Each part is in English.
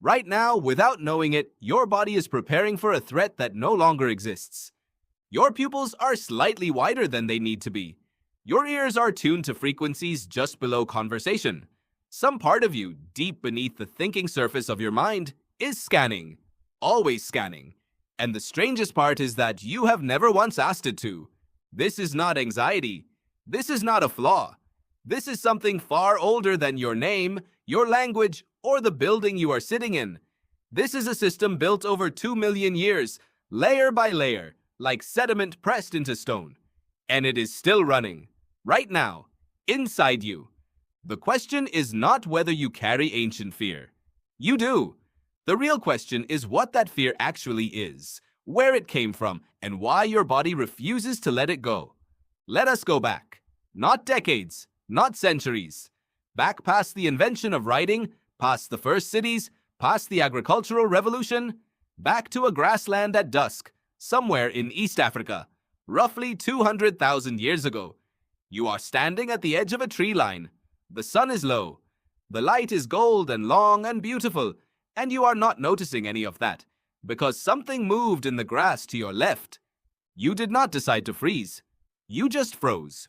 Right now, without knowing it, your body is preparing for a threat that no longer exists. Your pupils are slightly wider than they need to be. Your ears are tuned to frequencies just below conversation. Some part of you, deep beneath the thinking surface of your mind, is scanning. Always scanning. And the strangest part is that you have never once asked it to. This is not anxiety. This is not a flaw. This is something far older than your name, your language, or the building you are sitting in. This is a system built over 2 million years, layer by layer, like sediment pressed into stone. And it is still running, right now, inside you. The question is not whether you carry ancient fear. You do. The real question is what that fear actually is, where it came from, and why your body refuses to let it go. Let us go back. Not decades, not centuries. Back past the invention of writing, past the first cities, past the agricultural revolution, back to a grassland at dusk, somewhere in East Africa, roughly 200,000 years ago. You are standing at the edge of a tree line. The sun is low. The light is gold and long and beautiful, and you are not noticing any of that, because something moved in the grass to your left. You did not decide to freeze. You just froze.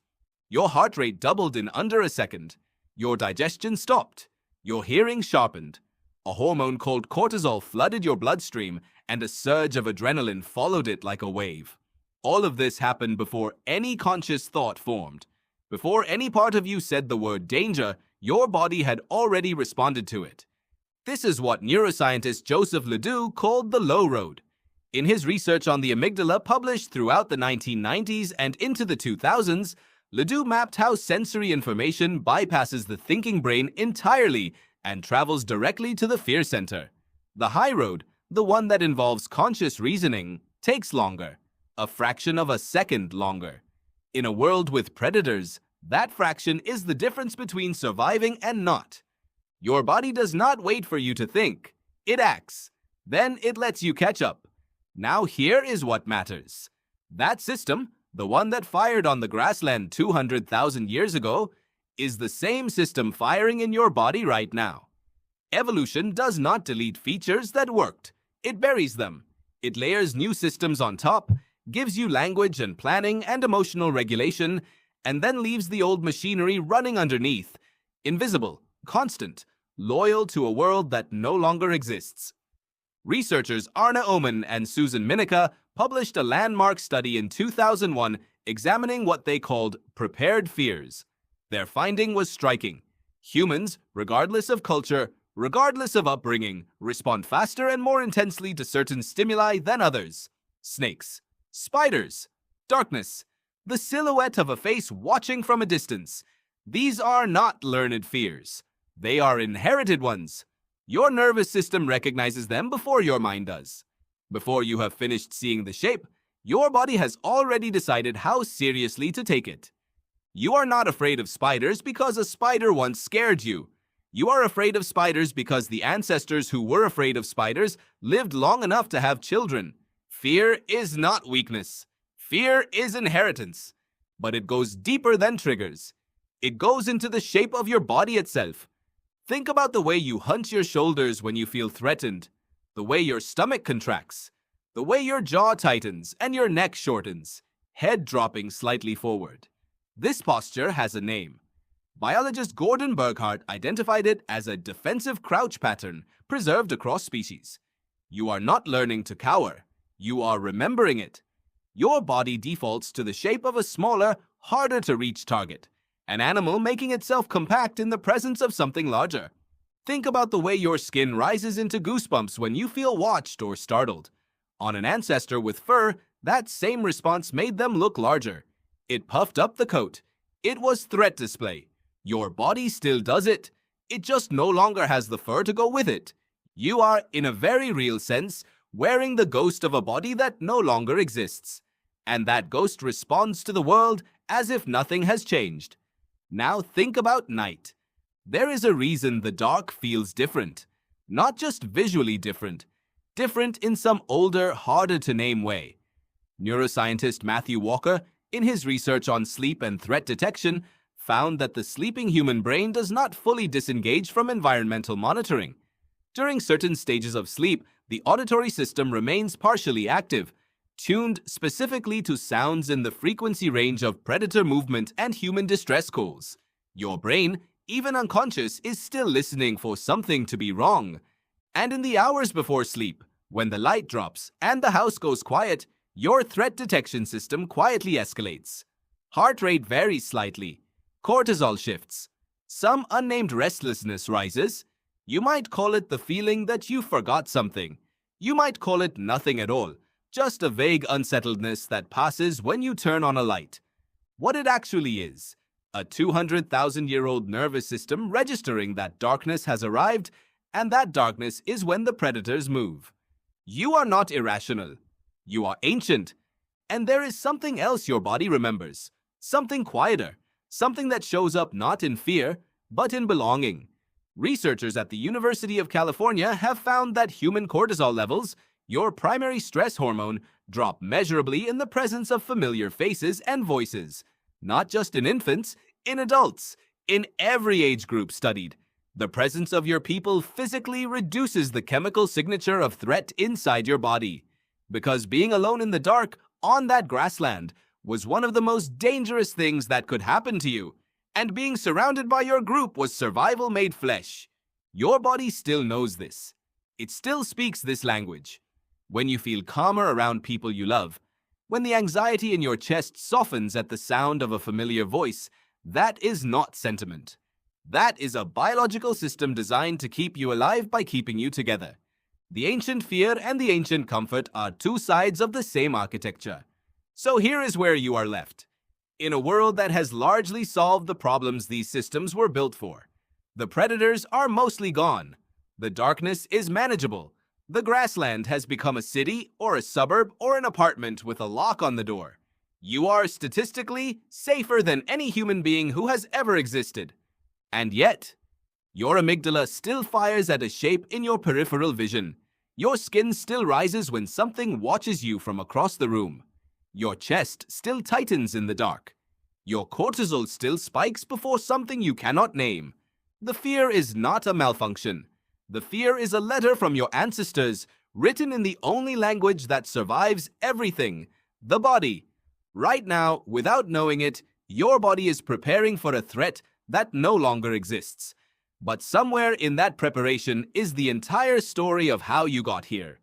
Your heart rate doubled in under a second. Your digestion stopped. Your hearing sharpened. A hormone called cortisol flooded your bloodstream, and a surge of adrenaline followed it like a wave. All of this happened before any conscious thought formed. Before any part of you said the word danger, your body had already responded to it. This is what neuroscientist Joseph Ledoux called the low road. In his research on the amygdala published throughout the 1990s and into the 2000s, Ledoux mapped how sensory information bypasses the thinking brain entirely and travels directly to the fear center. The high road, the one that involves conscious reasoning, takes longer, a fraction of a second longer. In a world with predators, that fraction is the difference between surviving and not. Your body does not wait for you to think. It acts. Then it lets you catch up. Now here is what matters. That system, the one that fired on the grassland 200,000 years ago, is the same system firing in your body right now. Evolution does not delete features that worked. It buries them. It layers new systems on top, gives you language and planning and emotional regulation, and then leaves the old machinery running underneath, invisible, constant, loyal to a world that no longer exists. Researchers Arne Oman and Susan Minica published a landmark study in 2001 examining what they called prepared fears. Their finding was striking. Humans, regardless of culture, regardless of upbringing, respond faster and more intensely to certain stimuli than others. Snakes, spiders, darkness, the silhouette of a face watching from a distance. These are not learned fears. They are inherited ones. Your nervous system recognizes them before your mind does. Before you have finished seeing the shape, your body has already decided how seriously to take it. You are not afraid of spiders because a spider once scared you. You are afraid of spiders because the ancestors who were afraid of spiders lived long enough to have children. Fear is not weakness. Fear is inheritance. But it goes deeper than triggers. It goes into the shape of your body itself. Think about the way you hunch your shoulders when you feel threatened, the way your stomach contracts, the way your jaw tightens and your neck shortens, head dropping slightly forward. This posture has a name. Biologist Gordon Burkhardt identified it as a defensive crouch pattern preserved across species. You are not learning to cower. You are remembering it. Your body defaults to the shape of a smaller, harder-to-reach target, an animal making itself compact in the presence of something larger. Think about the way your skin rises into goosebumps when you feel watched or startled. On an ancestor with fur, that same response made them look larger. It puffed up the coat. It was threat display. Your body still does it. It just no longer has the fur to go with it. You are, in a very real sense, wearing the ghost of a body that no longer exists. And that ghost responds to the world as if nothing has changed. Now think about night. There is a reason the dark feels different. Not just visually different. Different in some older, harder-to-name way. Neuroscientist Matthew Walker, in his research on sleep and threat detection, found that the sleeping human brain does not fully disengage from environmental monitoring. During certain stages of sleep, the auditory system remains partially active, tuned specifically to sounds in the frequency range of predator movement and human distress calls. Your brain, even unconscious, is still listening for something to be wrong. And in the hours before sleep, when the light drops and the house goes quiet, your threat detection system quietly escalates. Heart rate varies slightly. Cortisol shifts. Some unnamed restlessness rises. You might call it the feeling that you forgot something. You might call it nothing at all, just a vague unsettledness that passes when you turn on a light. What it actually is, a 200,000-year-old nervous system registering that darkness has arrived, and that darkness is when the predators move. You are not irrational. You are ancient. And there is something else your body remembers. Something quieter. Something that shows up not in fear, but in belonging. Researchers at the University of California have found that human cortisol levels, your primary stress hormone, drop measurably in the presence of familiar faces and voices. Not just in infants, in adults, in every age group studied. The presence of your people physically reduces the chemical signature of threat inside your body. Because being alone in the dark, on that grassland, was one of the most dangerous things that could happen to you. And being surrounded by your group was survival made flesh. Your body still knows this. It still speaks this language. When you feel calmer around people you love, when the anxiety in your chest softens at the sound of a familiar voice, that is not sentiment. That is a biological system designed to keep you alive by keeping you together. The ancient fear and the ancient comfort are two sides of the same architecture. So here is where you are left. In a world that has largely solved the problems these systems were built for. The predators are mostly gone. The darkness is manageable. The grassland has become a city or a suburb or an apartment with a lock on the door. You are statistically safer than any human being who has ever existed. And yet, your amygdala still fires at a shape in your peripheral vision. Your skin still rises when something watches you from across the room. Your chest still tightens in the dark. Your cortisol still spikes before something you cannot name. The fear is not a malfunction. The fear is a letter from your ancestors, written in the only language that survives everything, the body. Right now, without knowing it, your body is preparing for a threat that no longer exists. But somewhere in that preparation is the entire story of how you got here.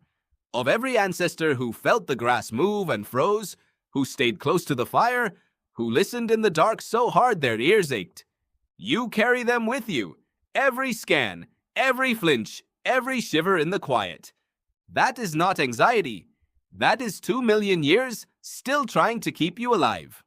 Of every ancestor who felt the grass move and froze, who stayed close to the fire, who listened in the dark so hard their ears ached. You carry them with you, every scan, every flinch, every shiver in the quiet. That is not anxiety. That is 2 million years still trying to keep you alive.